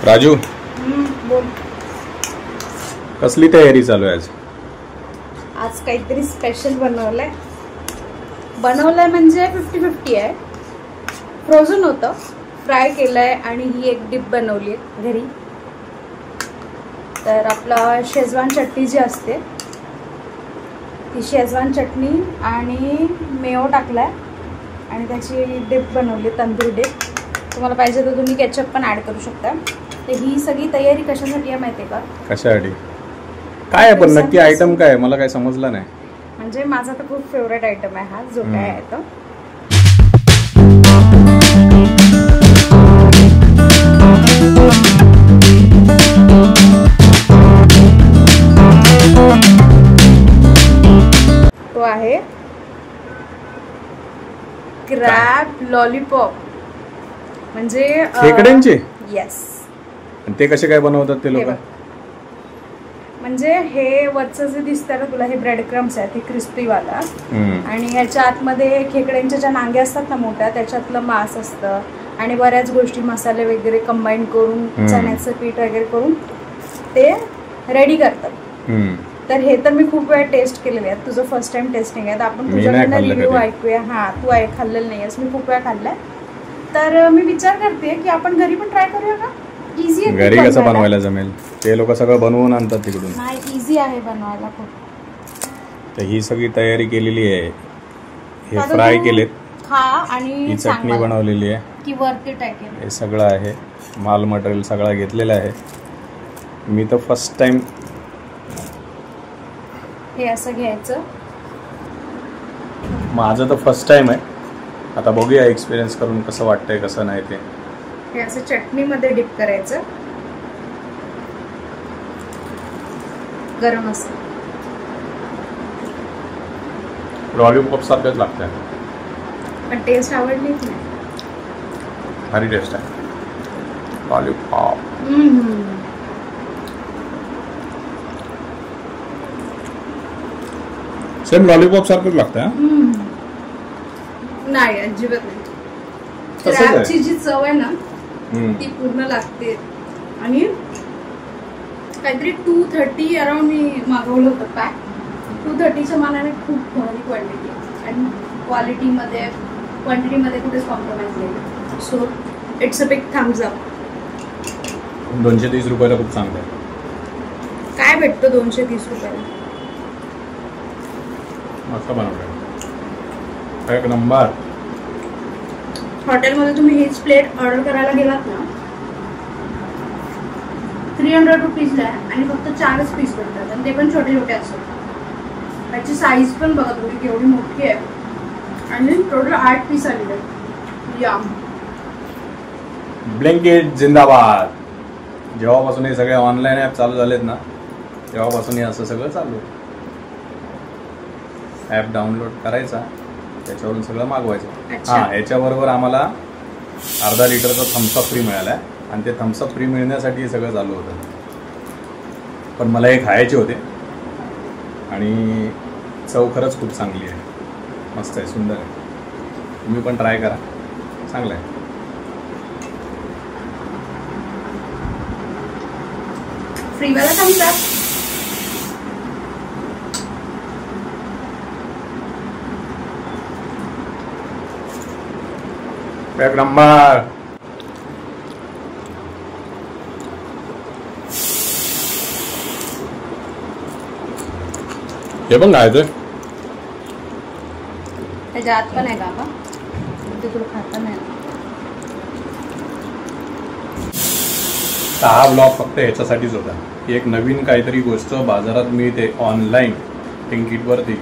राजू, बोल. कसली तयारी चालू आहे आज? आज काहीतरी स्पेशल बनवलंय म्हणजे 50-50 आहे. फ्रोझन होतं, फ्राय केलंय आणि ही एक डिप बनवली आहे घरी. तर आपला शेजवान चटणी जी असते ती शेजवान चटणी आणि मेयो टाकलाय आणि त्याची डिप बनवली, तंदूरी डिप. तुम्हाला पाहिजे तर तुम्ही केचप पण ऍड करू शकता. तर ही सगळी तयारी कशासाठी आहे माहिती आहे का? कशासाठी? काय आहे पण नक्की आयटम काय? मला काय समजलं नाही. म्हणजे माझा तर खूप फेवरेट आयटम आहे हा, जो काय आहे तो. तो आहे क्रॅब लॉलीपॉप. म्हणजे खेकड्यांचे? येस. आणि ते कसे काय बनवतात ते लोक? म्हणजे हे वरचं जे दिसतं ना तुला, हे ब्रेड क्रम्स आहे, ते क्रिस्पी वाला. आणि ह्याच्या आतमध्ये खेकड्यांच्या ज्या नांग्या असतात ना मोठ्या, त्याच्यातलं मांस असतं आणि बऱ्याच गोष्टी मसाले वगैरे कंबाईन करून चण्याचं पीठ वगैरे करून ते रेडी करतात. तर हे तर मी खूप वेळा टेस्ट केलेले आहेत. तुझं फर्स्ट टाइम टेस्टिंग आहे, तर आपण तुझ्याकडनं रिव्ह्यू ऐकूया. हा, तू खाल्लेलं नाहीयेस, मी खूप वेळा खाल्लंय. तर मी विचार करते की आपण घरी पण ट्राय करूया का? इझी आहे. घरी कसं बनवायला जमेल? ते लोक सगळं बनवून आणतात तिकडून. नाही, इझी आहे बनवायला खूप. तर ही सगळी तयारी केलेली आहे. हे फ्राय केलेत, खा आणि ही चटणी बनवलेली आहे की वरती टाकेल. हे सगळं आहे, माल मटेरियल सगळं घेतलेलं आहे. मी तर फर्स्ट टाइम हे असं घ्यायचं. माझं तर फर्स्ट टाइम आहे. आता बघूया एक्सपिरियन्स करून कसं वाटतंय कसं नाही ते. हे असं चटणीमध्ये डिप करायचं, गरम असं. लॉलीपॉप सारखंच लागतंय, पण टेस्ट आवडली की नाही? भारी टेस्ट आहे लॉलीपॉप. सेम लॉलीपॉप सारखंच लागतंय. नाही, अजिबात नाही. क्रॅबची जी चव आहे ना ती पूर्ण लागते. आणि काहीतरी 230 अराउंड मी मागवलं होतं पॅक. 230च्या मानाने खूप भारी क्वांटिटी आणि क्वांटिटीमध्ये कुठेच कॉम्प्रोमाइज नाही. So it's a big thumbs up. 230 रुपयाला खूप चांगलं आहे. काय भेटतं 230 रुपयाला? मस्त बनवलं, एक नंबर. हॉटेलमध्ये तुम्ही हीच प्लेट ऑर्डर करायला गेलात ना, 300 रुपीजला आहे आणि फक्त 4च पीस भेटतात आणि ते पण छोटे छोटे असतात. त्याची साईज पण बघा तुम्ही केवढी मोठी आहे आणि टोटल 8 पीस आलेले आहेत. या ब्लिंकिट जिंदाबाद. जेव्हापासून हे सगळे ऑनलाईन ॲप चालू झालेत ना, तेव्हापासून हे असं सगळं चालू. ॲप डाउनलोड करायचा, त्याच्यावरून सगळं मागवायचं. हां, याच्याबरोबर आम्हाला अर्धा लिटरचा थम्सअप फ्री मिळाला आहे आणि ते थम्सअप फ्री मिळण्यासाठी हे सगळं चालू होतं. पण मला हे खायचे होते आणि चव खरंच खूप चांगली आहे, मस्त आहे, सुंदर आहे. तुम्ही पण ट्राय करा, चांगलं आहे. फ्रीवाला थम्सअप. एक नंबर. हे पण खायचं. त्याच्या आत पण आहे का बा? ते तुला खाता नाही. हा ब्लॉग फक्त ह्याच्यासाठीच होता की एक नवीन काहीतरी गोष्ट बाजारात मिळते ऑनलाईन ब्लिंकिटवरती,